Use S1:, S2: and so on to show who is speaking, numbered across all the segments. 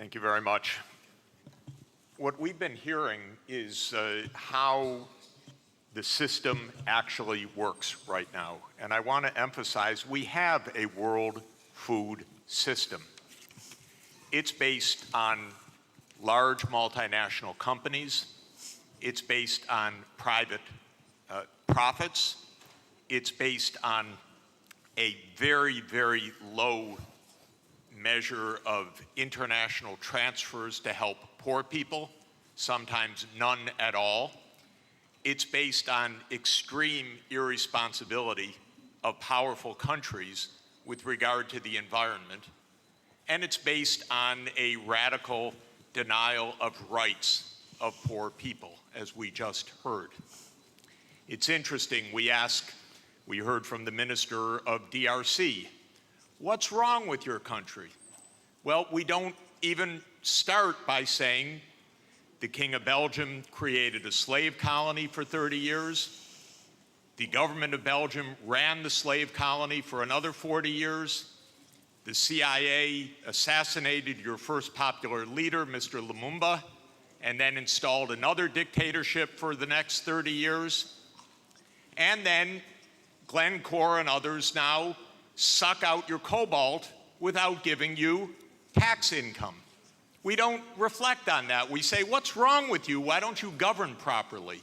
S1: Thank you very much. What we've been hearing is how the system actually works right now. And I want to emphasize we have a world food system. It's based on large multinational companies. It's based on private profits. It's based on a very, very low measure of international transfers to help poor people, sometimes none at all. It's based on extreme irresponsibility of powerful countries with regard to the environment. And it's based on a radical denial of rights of poor people, as we just heard. It's interesting, we heard from the Minister of DRC, what's wrong with your country? Well, we don't even start by saying the King of Belgium created a slave colony for 30 years. The government of Belgium ran the slave colony for another 40 years. The CIA assassinated your first popular leader, Mr. Lumumba, and then installed another dictatorship for the next 30 years. And then Glencore and others now suck out your cobalt without giving you tax income. We don't reflect on that. We say, what's wrong with you? Why don't you govern properly?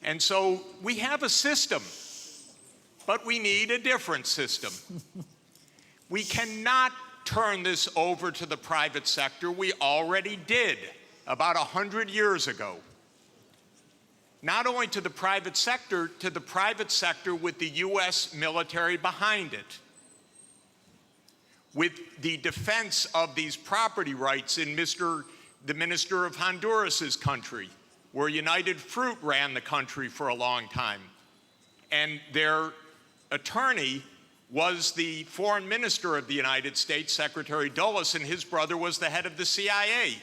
S1: And so we have a system, but we need a different system. We cannot turn this over to the private sector. We already did about 100 years ago. Not only to the private sector with the US military behind it, with the defense of these property rights in the Minister of Honduras's country, where United Fruit ran the country for a long time. And their attorney was the foreign minister of the United States, Secretary Dulles, and his brother was the head of the CIA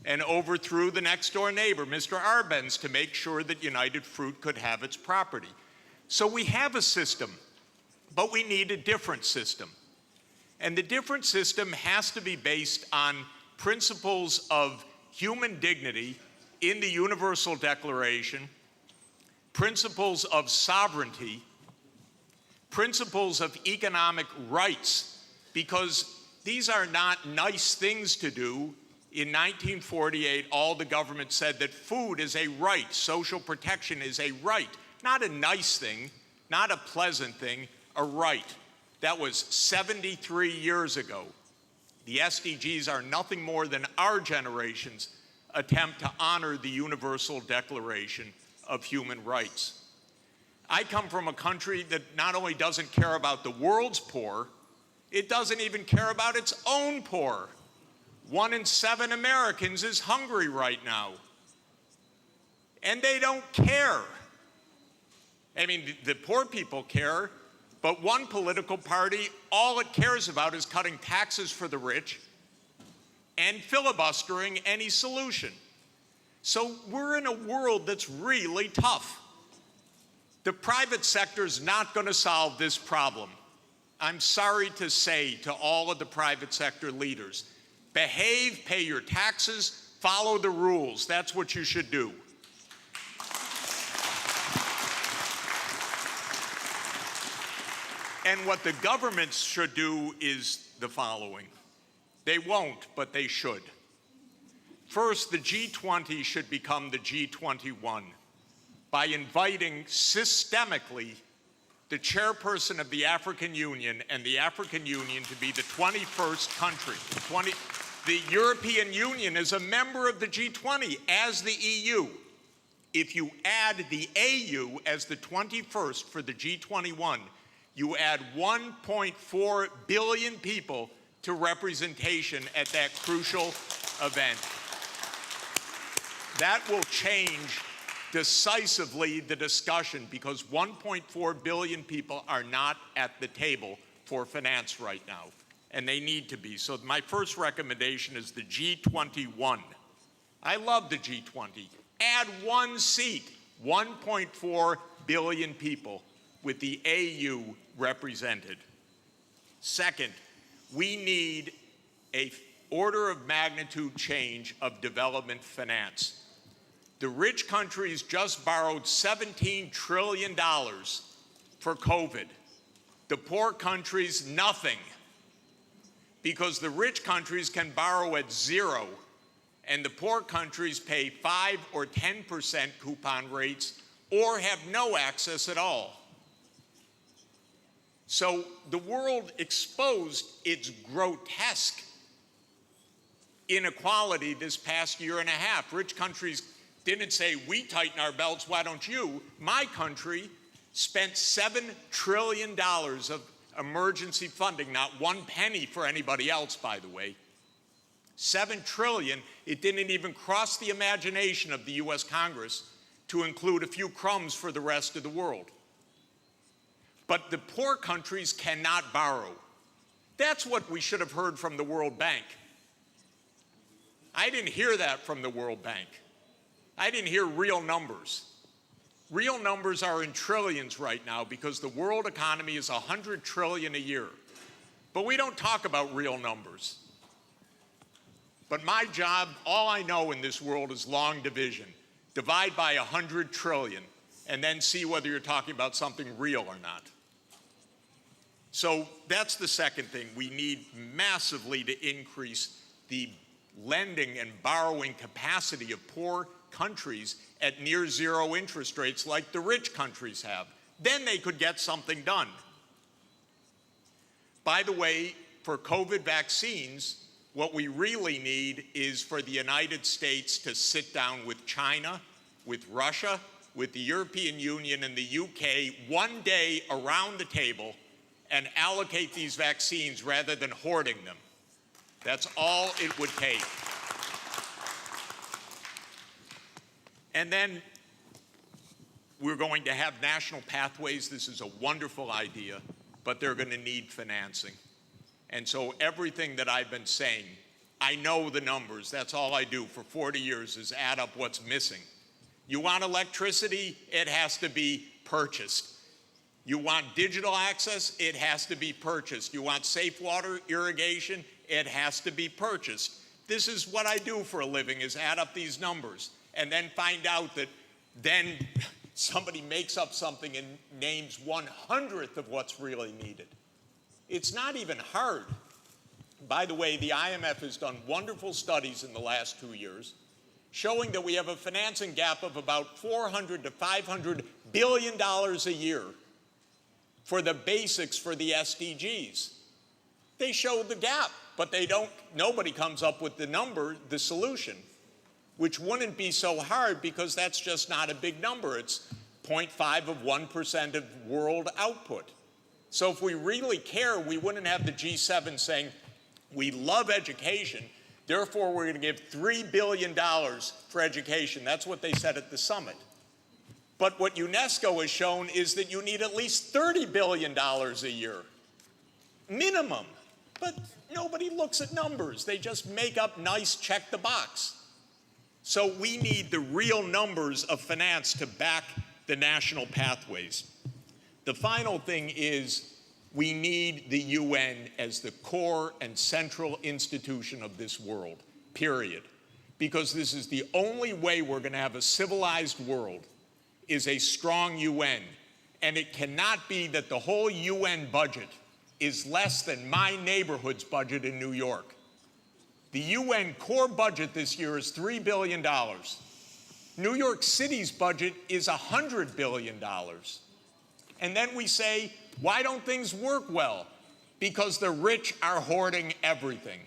S1: and overthrew the next door neighbor, Mr. Arbenz, to make sure that United Fruit could have its property. So we have a system, but we need a different system. And the different system has to be based on principles of human dignity in the Universal Declaration, principles of sovereignty, principles of economic rights, because these are not nice things to do. In 1948, all the government said that food is a right, social protection is a right, not a nice thing, not a pleasant thing, a right. That was 73 years ago. The SDGs are nothing more than our generation's attempt to honor the Universal Declaration of Human Rights. I come from a country that not only doesn't care about the world's poor, it doesn't even care about its own poor. 1 in 7 Americans is hungry right now. And they don't care. I mean, the poor people care, but one political party, all it cares about is cutting taxes for the rich and filibustering any solution. So we're in a world that's really tough. The private sector's not going to solve this problem. I'm sorry to say to all of the private sector leaders, behave, pay your taxes, follow the rules. That's what you should do. And what the governments should do is the following. They won't, but they should. First, the G20 should become the G21 by inviting systemically the chairperson of the African Union and the African Union to be the 21st country. The European Union is a member of the G20 as the EU. If you add the AU as the 21st for the G21, you add 1.4 billion people to representation at that crucial event. That will change decisively the discussion because 1.4 billion people are not at the table for finance right now, and they need to be. So my first recommendation is the G21. I love the G20. Add one seat, 1.4 billion people with the AU represented. Second, we need a order of magnitude change of development finance. The rich countries just borrowed $17 trillion for COVID. The poor countries, nothing. Because the rich countries can borrow at 0, and the poor countries pay 5 or 10% coupon rates or have no access at all. So the world exposed its grotesque inequality this past year and a half. Rich countries didn't say, we tighten our belts, why don't you? My country spent $7 trillion of emergency funding, not one penny for anybody else, by the way. $7 trillion, it didn't even cross the imagination of the US Congress to include a few crumbs for the rest of the world. But the poor countries cannot borrow. That's what we should have heard from the World Bank. I didn't hear that from the World Bank. I didn't hear real numbers. Real numbers are in trillions right now because the world economy is $100 trillion a year. But we don't talk about real numbers. But my job, all I know in this world is long division. Divide by 100 trillion and then see whether you're talking about something real or not. So that's the second thing. We need massively to increase the lending and borrowing capacity of poor countries at near 0 interest rates like the rich countries have. Then they could get something done. By the way, for COVID vaccines, what we really need is for the United States to sit down with China, with Russia, with the European Union and the UK one day around the table and allocate these vaccines rather than hoarding them. That's all it would take. And then we're going to have national pathways. This is a wonderful idea, but they're going to need financing. And so everything that I've been saying, I know the numbers. That's all I do for 40 years is add up what's missing. You want electricity? It has to be purchased. You want digital access? It has to be purchased. You want safe water irrigation? It has to be purchased. This is what I do for a living, is add up these numbers and then find out that then somebody makes up something and names 1/100th of what's really needed. It's not even hard. By the way, the IMF has done wonderful studies in the last 2 years showing that we have a financing gap of about $400 to $500 billion a year for the basics for the SDGs. They show the gap, but nobody comes up with the number, the solution, which wouldn't be so hard because that's just not a big number. It's 0.5 of 1% of world output. So if we really care, we wouldn't have the G7 saying, we love education, therefore we're going to give $3 billion for education. That's what they said at the summit. But what UNESCO has shown is that you need at least $30 billion a year, minimum. But nobody looks at numbers. They just make up nice check the box. So we need the real numbers of finance to back the national pathways. The final thing is we need the UN as the core and central institution of this world, period. Because this is the only way we're going to have a civilized world, is a strong UN. And it cannot be that the whole UN budget is less than my neighborhood's budget in New York. The UN core budget this year is $3 billion. New York City's budget is $100 billion. And then we say, why don't things work well? Because the rich are hoarding everything.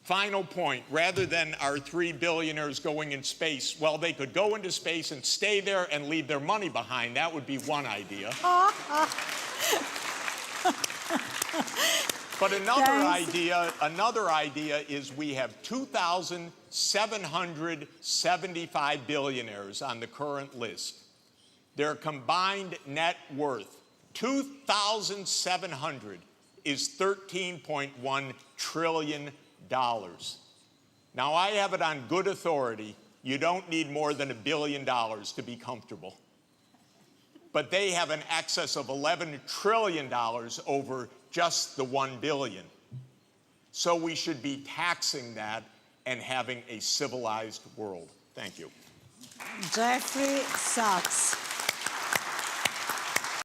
S1: Final point, rather than our 3 billionaires going in space, well, they could go into space and stay there and leave their money behind. That would be one idea. But another idea is we have 2,775 billionaires on the current list. Their combined net worth, 2,700, is $13.1 trillion. Now, I have it on good authority, you don't need more than $1 billion to be comfortable. But they have an excess of $11 trillion over just the $1 billion. So we should be taxing that and having a civilized world. Thank you.
S2: Jeffrey Sachs.